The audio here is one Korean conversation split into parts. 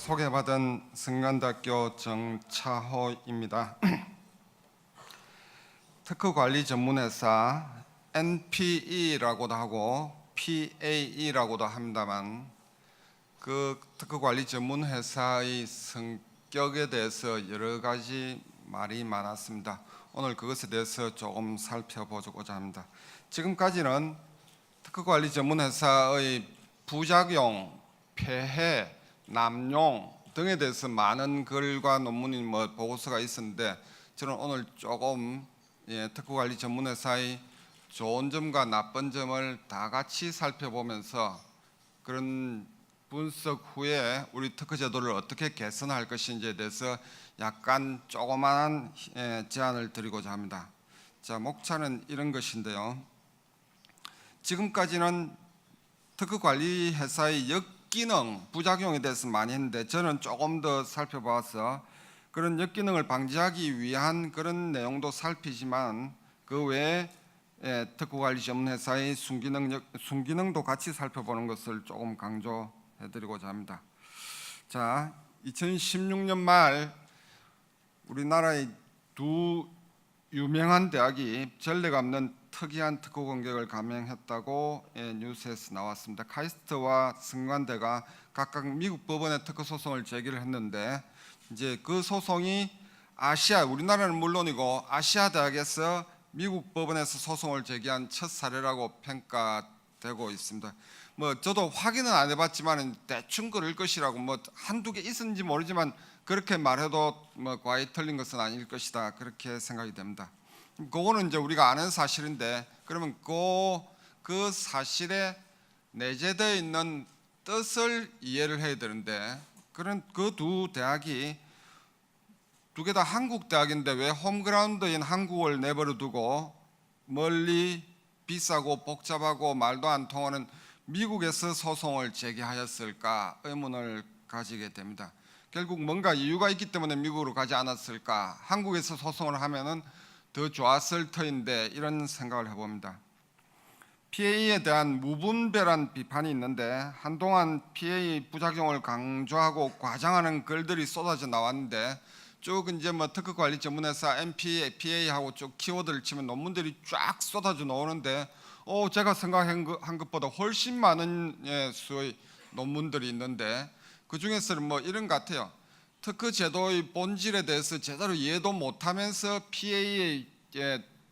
소개받은 성간대학교 정차호입니다. 특허관리 전문회사 NPE라고도 하고 PAE라고도 합니다만 그 특허관리 전문회사의 성격에 대해서 여러 가지 말이 많았습니다. 오늘 그것에 대해서 조금 살펴보고자 합니다. 지금까지는 특허관리 전문회사의 부작용, 폐해, 남용 등에 대해서 많은 글과 논문이 보고서가 있었는데 저는 오늘 조금 특허관리 전문회사의 좋은 점과 나쁜 점을 다 같이 살펴보면서 그런 분석 후에 우리 특허 제도를 어떻게 개선할 것인지에 대해서 약간 조그마한 제안을 드리고자 합니다. 자, 목차는 이런 것인데요. 지금까지는 특허관리 회사의 역기능, 부작용에 대해서 많이 했는데 저는 조금 더 살펴봐서 그런 역기능을 방지하기 위한 그런 내용도 살피지만 그 외에 특허관리 전문회사의 순기능도 같이 살펴보는 것을 조금 강조해드리고자 합니다. 자, 2016년 말 우리나라의 두 유명한 대학이 전례가 없는 특이한 특허 공격을 감행했다고 뉴스에서 나왔습니다. 카이스트와 성간대가 각각 미국 법원에 특허 소송을 제기를 했는데 이제 그 소송이 우리나라는 물론이고 아시아 대학에서 미국 법원에서 소송을 제기한 첫 사례라고 평가되고 있습니다. 저도 확인은 안 해봤지만 대충 그럴 것이라고 한두 개 있었는지 모르지만 그렇게 말해도 과히 틀린 것은 아닐 것이다 그렇게 생각이 됩니다. 그거는 이제 우리가 아는 사실인데 그러면 그 사실에 내재되어 있는 뜻을 이해를 해야 되는데 그런 그 두 대학이 두 개 다 한국 대학인데 왜 홈그라운드인 한국을 내버려 두고 멀리 비싸고 복잡하고 말도 안 통하는 미국에서 소송을 제기하였을까 의문을 가지게 됩니다. 결국 뭔가 이유가 있기 때문에 미국으로 가지 않았을까, 한국에서 소송을 하면은 더 좋았을 터인데 이런 생각을 해봅니다. PA에 대한 무분별한 비판이 있는데 한동안 PA 부작용을 강조하고 과장하는 글들이 쏟아져 나왔는데 쭉 이제 특허관리 전문회사 PA하고 쭉 키워드를 치면 논문들이 쫙 쏟아져 나오는데 제가 생각한 것보다 훨씬 많은 수의 논문들이 있는데 그 중에서는 이런 것 같아요. 특허 제도의 본질에 대해서 제대로 이해도 못하면서 PA의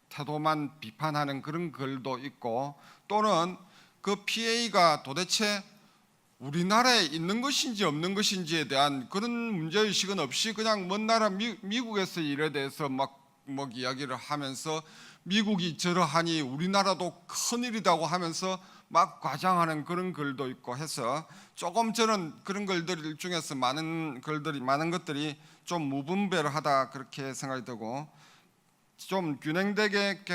태도만 비판하는 그런 글도 있고 또는 그 PA가 도대체 우리나라에 있는 것인지 없는 것인지에 대한 그런 문제의식은 없이 그냥 먼 나라 미국에서 일에 대해서 막 이야기를 하면서 미국이 저러하니 우리나라도 큰일이라고 하면서 막 과장하는 그런 글도 있고 해서 조금 저는 그런 글들 중에서 많은 것들이 좀 무분별하다 그렇게 생각이 되고 좀 균형되게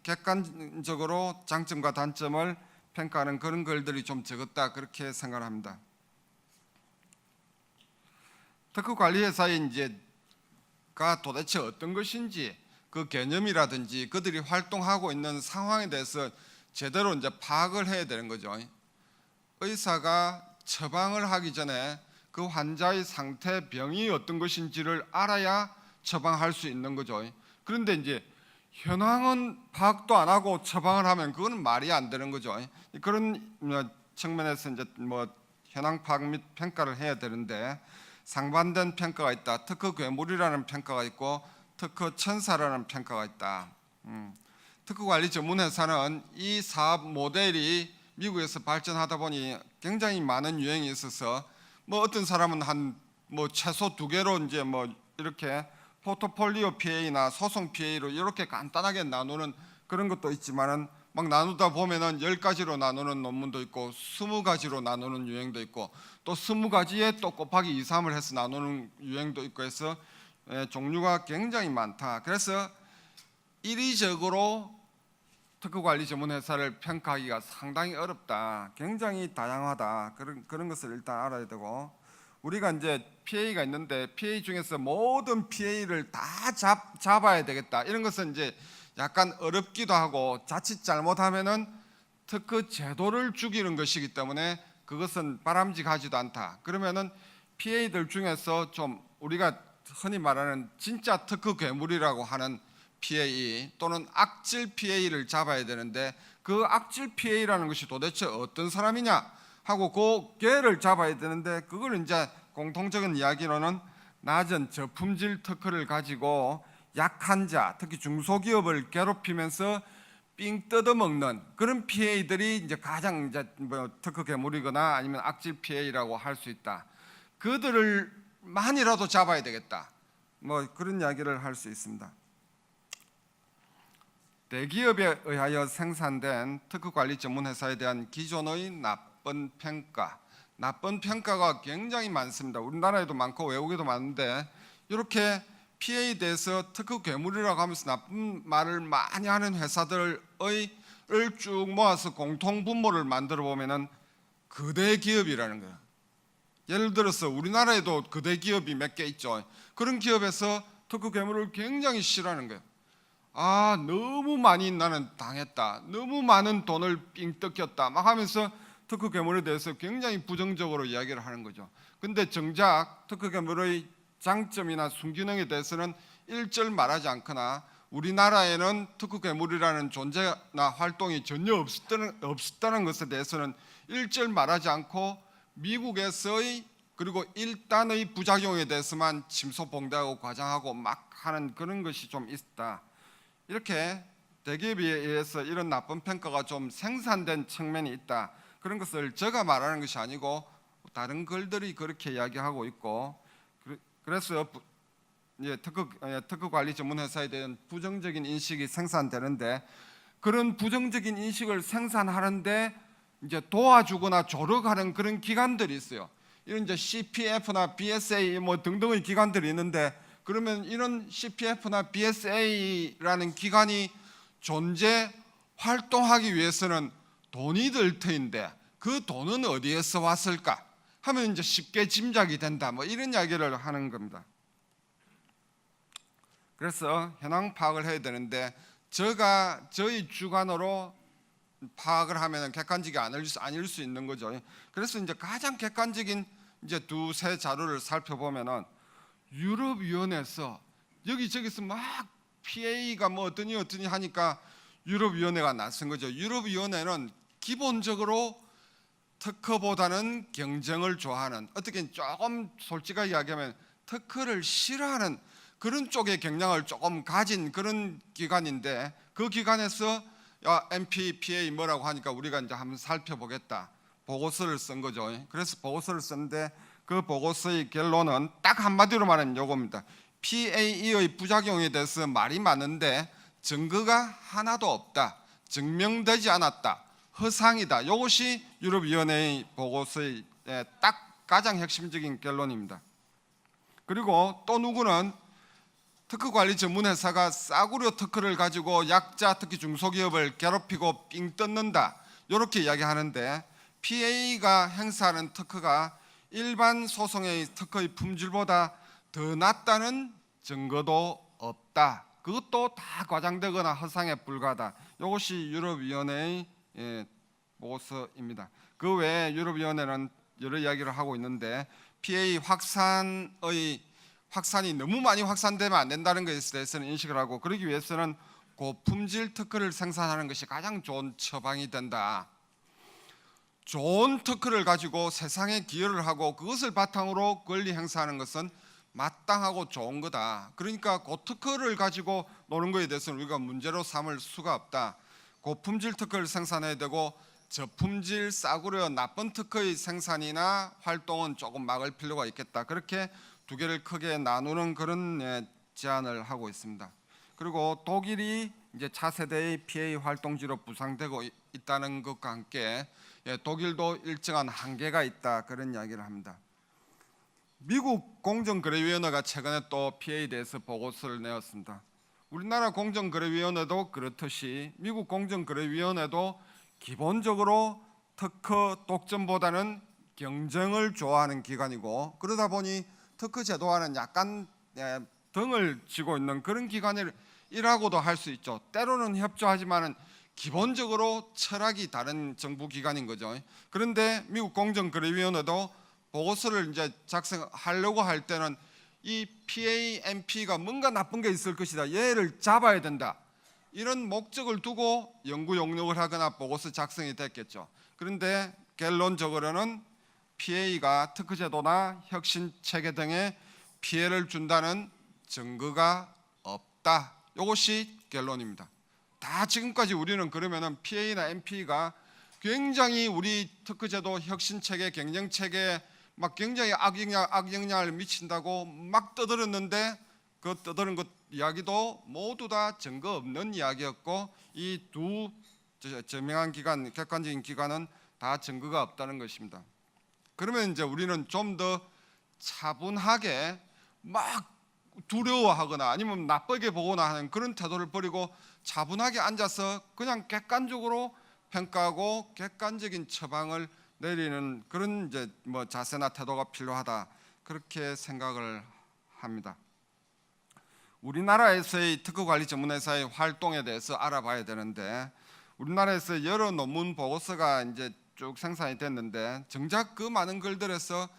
객관적으로 장점과 단점을 평가하는 그런 글들이 좀 적었다 그렇게 생각을 합니다. 특허관리회사의 가 도대체 어떤 것인지 그 개념이라든지 그들이 활동하고 있는 상황에 대해서 제대로 파악을 해야 되는 거죠. 의사가 처방을 하기 전에 그 환자의 상태, 병이 어떤 것인지를 알아야 처방할 수 있는 거죠. 그런데 현황은 파악도 안 하고 처방을 하면 그거는 말이 안 되는 거죠. 그런 측면에서 현황 파악 및 평가를 해야 되는데 상반된 평가가 있다. 특허 괴물이라는 평가가 있고 특허 천사라는 평가가 있다. 특허관리 전문회사는 이 사업 모델이 미국에서 발전하다 보니 굉장히 많은 유행이 있어서 어떤 사람은 최소 2개로 이렇게 포트폴리오 PA나 소송 PA로 이렇게 간단하게 나누는 그런 것도 있지만은 막 나누다 보면은 10가지로 나누는 논문도 있고 20가지로 나누는 유행도 있고 또 20가지에 또 곱하기 2, 3을 해서 나누는 유행도 있고 해서 종류가 굉장히 많다. 그래서 이리적으로 특허관리 전문회사를 평가하기가 상당히 어렵다. 굉장히 다양하다. 그런 것을 일단 알아야 되고 우리가 PA가 있는데 PA 중에서 모든 PA를 다 잡아야 되겠다. 이런 것은 약간 어렵기도 하고 자칫 잘못하면은 특허 제도를 죽이는 것이기 때문에 그것은 바람직하지도 않다. 그러면은 PA들 중에서 좀 우리가 흔히 말하는 진짜 특허 괴물이라고 하는 PA 또는 악질 PA를 잡아야 되는데, 그 악질 PA라는 것이 도대체 어떤 사람이냐 하고 그 걔를 잡아야 되는데, 그걸 이제 공통적인 이야기로는 낮은 저품질 특허를 가지고 약한 자, 특히 중소기업을 괴롭히면서 삥 뜯어먹는 그런 PA들이 이제 가장 이제 뭐 특허 괴물이거나 아니면 악질 PA라고 할 수 있다. 그들을 만이라도 잡아야 되겠다. 뭐 그런 이야기를 할 수 있습니다. 대기업에 의하여 생산된 특허관리 전문회사에 대한 기존의 나쁜 평가가 굉장히 많습니다. 우리나라에도 많고 외국에도 많은데, 이렇게 PA에 대해서 특허 괴물이라고 하면서 나쁜 말을 많이 하는 회사들을 쭉 모아서 공통 분모를 만들어 보면은 거대 기업이라는 거예요. 예를 들어서 우리나라에도 거대 기업이 몇 개 있죠. 그런 기업에서 특허 괴물을 굉장히 싫어하는 거예요. 너무 많이 나는 당했다, 너무 많은 돈을 삥 뜯겼다 막 하면서 특허 괴물에 대해서 굉장히 부정적으로 이야기를 하는 거죠. 근데 정작 특허 괴물의 장점이나 순기능에 대해서는 일절 말하지 않거나, 우리나라에는 특허 괴물이라는 존재나 활동이 전혀 없었다는 것에 대해서는 일절 말하지 않고, 미국에서의 그리고 일단의 부작용에 대해서만 침소봉대하고 과장하고 막 하는 그런 것이 좀 있다. 이렇게 대기업에 의해서 이런 나쁜 평가가 좀 생산된 측면이 있다. 그런 것을 제가 말하는 것이 아니고 다른 글들이 그렇게 이야기하고 있고, 그래서 특허관리 전문회사에 대한 부정적인 인식이 생산되는데, 그런 부정적인 인식을 생산하는데 이제 도와주거나 조력하는 그런 기관들이 있어요. 이런 이제 CPF나 BSA 뭐 등등의 기관들이 있는데, 그러면 이런 CPF나 BSA라는 기관이 활동하기 위해서는 돈이 들 터인데 그 돈은 어디에서 왔을까 하면 이제 쉽게 짐작이 된다, 뭐 이런 이야기를 하는 겁니다. 그래서 현황 파악을 해야 되는데, 저희 주관으로 파악을 하면 객관적이 아닐 수 있는 거죠. 그래서 이제 가장 객관적인 이제 두세 자료를 살펴보면은, 유럽위원회에서 여기저기서 막 PA가 뭐 어떠니 하니까 유럽위원회가 나선 거죠. 유럽위원회는 기본적으로 특허보다는 경쟁을 좋아하는, 어떻게 조금 솔직하게 이야기하면 특허를 싫어하는 그런 쪽의 경향을 조금 가진 그런 기관인데, 그 기관에서 MP, PA 뭐라고 하니까 우리가 이제 한번 살펴보겠다. 보고서를 쓴 거죠. 그래서 보고서를 썼는데, 그 보고서의 결론은 딱 한마디로 말하면 요겁니다. PA의 부작용에 대해서 말이 많은데 증거가 하나도 없다, 증명되지 않았다, 허상이다. 이것이 유럽위원회의 보고서의 딱 가장 핵심적인 결론입니다. 그리고 또 누구는 특허관리 전문회사가 싸구려 특허를 가지고 약자, 특히 중소기업을 괴롭히고 삥 뜯는다, 이렇게 이야기하는데, PA가 행사하는 특허가 일반 소송의 특허의 품질보다 더 낫다는 증거도 없다, 그것도 다 과장되거나 허상에 불과하다. 이것이 유럽위원회의 보고서입니다. 그 외에 유럽위원회는 여러 이야기를 하고 있는데, PA 확산이 너무 많이 확산되면 안 된다는 것에 대해서는 인식을 하고, 그러기 위해서는 고품질 특허를 생산하는 것이 가장 좋은 처방이 된다. 좋은 특허를 가지고 세상에 기여를 하고 그것을 바탕으로 권리 행사하는 것은 마땅하고 좋은 거다. 그러니까 고특허를 가지고 노는 것에 대해서는 우리가 문제로 삼을 수가 없다. 고품질 특허를 생산해야 되고, 저품질 싸구려 나쁜 특허의 생산이나 활동은 조금 막을 필요가 있겠다. 그렇게 두 개를 크게 나누는 그런 제안을 하고 있습니다. 그리고 독일이 이제 차세대의 PA 활동지로 부상되고 있다는 것과 함께 독일도 일정한 한계가 있다, 그런 이야기를 합니다. 미국 공정거래위원회가 최근에 또 PA에 대해서 보고서를 내었습니다. 우리나라 공정거래위원회도 그렇듯이 미국 공정거래위원회도 기본적으로 특허 독점보다는 경쟁을 좋아하는 기관이고, 그러다 보니 특허 제도와는 약간 등을 지고 있는 그런 기관이라고도 할 수 있죠. 때로는 협조하지만은 기본적으로 철학이 다른 정부 기관인 거죠. 그런데 미국 공정거래위원회도 보고서를 이제 작성하려고 할 때는 이 PAMP가 뭔가 나쁜 게 있을 것이다, 얘를 잡아야 된다, 이런 목적을 두고 연구 용역을 하거나 보고서 작성이 됐겠죠. 그런데 결론적으로는 PA가 특허제도나 혁신 체계 등에 피해를 준다는 증거가 없다. 이것이 결론입니다. 다 지금까지 우리는 그러면은 PA나 MP가 굉장히 우리 특허제도 혁신 체계, 경영 체계에 막 굉장히 악영향을 미친다고 막 떠들었는데, 그 떠드는 것 이야기도 모두 다 증거 없는 이야기였고, 이 두 저명한 기관, 객관적인 기관은 다 증거가 없다는 것입니다. 그러면 이제 우리는 좀 더 차분하게 막 두려워하거나 아니면 나쁘게 보거나 하는 그런 태도를 버리고 차분하게 앉아서 그냥 객관적으로 평가하고 객관적인 처방을 내리는 그런 이제 뭐 자세나 태도가 필요하다, 그렇게 생각을 합니다. 우리나라에서의 특허관리 전문회사의 활동에 대해서 알아봐야 되는데, 우리나라에서 여러 논문 보고서가 이제 쭉 생산이 됐는데, 정작 그 많은 글들에서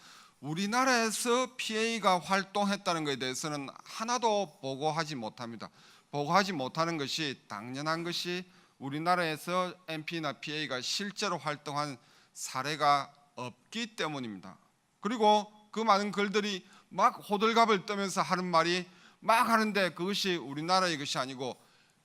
우리나라에서 PA가 활동했다는 것에 대해서는 하나도 보고하지 못합니다. 보고하지 못하는 것이 당연한 것이 우리나라에서 MP나 PA가 실제로 활동한 사례가 없기 때문입니다. 그리고 그 많은 글들이 막 호들갑을 떠면서 하는 말이 막 하는데, 그것이 우리나라의 것이 아니고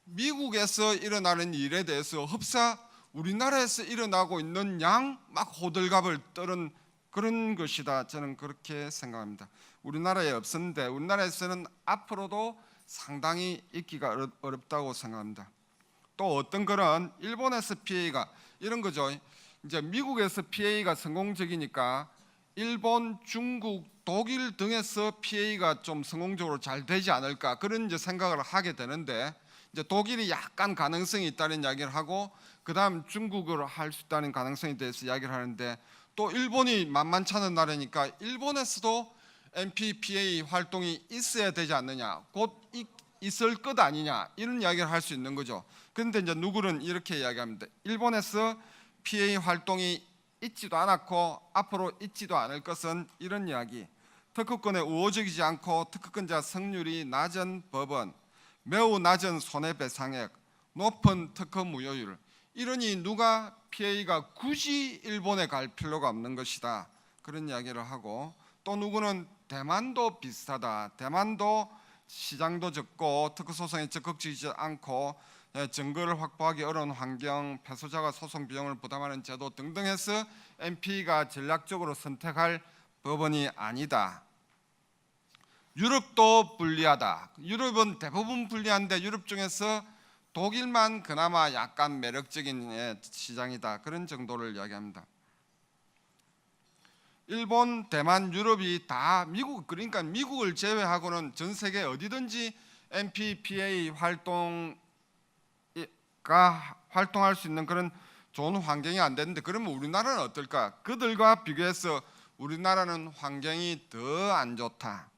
미국에서 일어나는 일에 대해서 흡사 우리나라에서 일어나고 있는 양 막 호들갑을 떠는 그런 것이다, 저는 그렇게 생각합니다. 우리나라에 없었는데 우리나라에서는 앞으로도 상당히 있기가 어렵다고 생각합니다. 또 어떤 거는 일본에서 PA가 이런 거죠. 이제 미국에서 PA가 성공적이니까 일본, 중국, 독일 등에서 PA가 좀 성공적으로 잘 되지 않을까, 그런 이제 생각을 하게 되는데, 이제 독일이 약간 가능성이 있다는 이야기를 하고, 그다음 중국을 할 수 있다는 가능성에 대해서 이야기를 하는데, 또 일본이 만만치 않은 나라니까 일본에서도 MP, PA 활동이 있어야 되지 않느냐, 곧 있을 것 아니냐, 이런 이야기를 할 수 있는 거죠. 그런데 이제 누구는 이렇게 이야기합니다. 일본에서 PA 활동이 있지도 않았고 앞으로 있지도 않을 것은 이런 이야기: 특허권에 우호적이지 않고 특허권자 성률이 낮은 법원, 매우 낮은 손해배상액, 높은 특허 무효율, 이러니 누가 PA가 굳이 일본에 갈 필요가 없는 것이다, 그런 이야기를 하고, 또 누구는 대만도 비슷하다, 대만도 시장도 적고 특허 소송에 적극적이지 않고 증거를 확보하기 어려운 환경, 패소자가 소송 비용을 부담하는 제도 등등 해서 MP가 전략적으로 선택할 법원이 아니다. 유럽도 불리하다. 유럽은 대부분 불리한데 유럽 중에서 독일만 그나마 약간 매력적인 시장이다, 그런 정도를 이야기합니다. 일본, 대만, 유럽이 다 미국, 그러니까 미국을 제외하고는 전 세계 어디든지 MP, PA 활동할 수 있는 그런 좋은 환경이 안 되는데, 그러면 우리나라는 어떨까? 그들과 비교해서 우리나라는 환경이 더 안 좋다,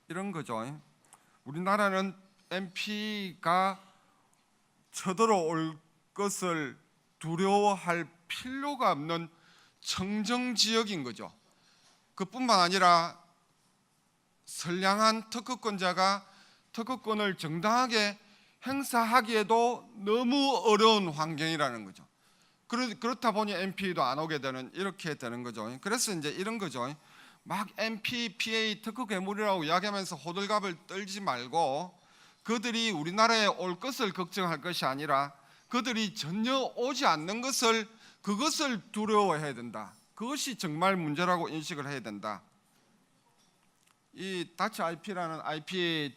이런 거죠. 우리나라는 MP가 쳐들어올 것을 두려워할 필요가 없는 청정지역인 거죠. 그뿐만 아니라 선량한 특허권자가 특허권을 정당하게 행사하기에도 너무 어려운 환경이라는 거죠. 그렇다 보니 MP도 안 오게 되는, 이렇게 되는 거죠. 그래서 이제 이런 거죠. 막 MP, PA 특허 괴물이라고 이야기하면서 호들갑을 떨지 말고, 그들이 우리나라에 올 것을 걱정할 것이 아니라 그들이 전혀 오지 않는 것을, 그것을 두려워해야 된다. 그것이 정말 문제라고 인식을 해야 된다. 이 다치 IP라는 IP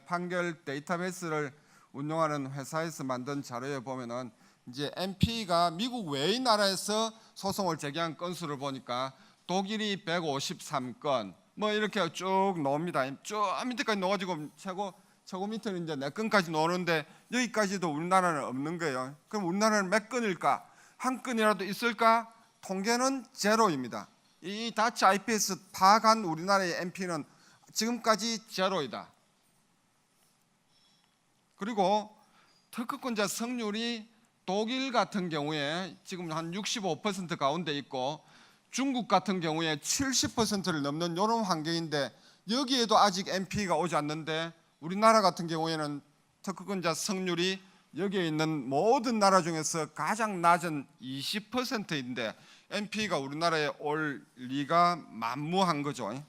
판결 데이터베이스를 운영하는 회사에서 만든 자료에 보면은 이제 MP가 미국 외의 나라에서 소송을 제기한 건수를 보니까 독일이 153건, 뭐 이렇게 쭉 나옵니다. 쭉 밑에까지 넣어가지고 최고 밑에는 이제 4건까지 나오는데, 여기까지도 우리나라는 없는 거예요. 그럼 우리나라는 몇 건일까? 한 건이라도 있을까? 통계는 제로입니다. 이 다치 IP에서 파악한 우리나라의 MP는 지금까지 제로이다. 그리고 특허권자 성률이 독일 같은 경우에 지금 한 65% 가운데 있고 중국 같은 경우에 70%를 넘는 이런 환경인데 여기에도 아직 NPE가 오지 않는데 우리나라 같은 경우에는 특허권자 성률이 여기에 있는 모든 나라 중에서 가장 낮은 20%인데 NPE가 우리나라에 올 리가 만무한 거죠.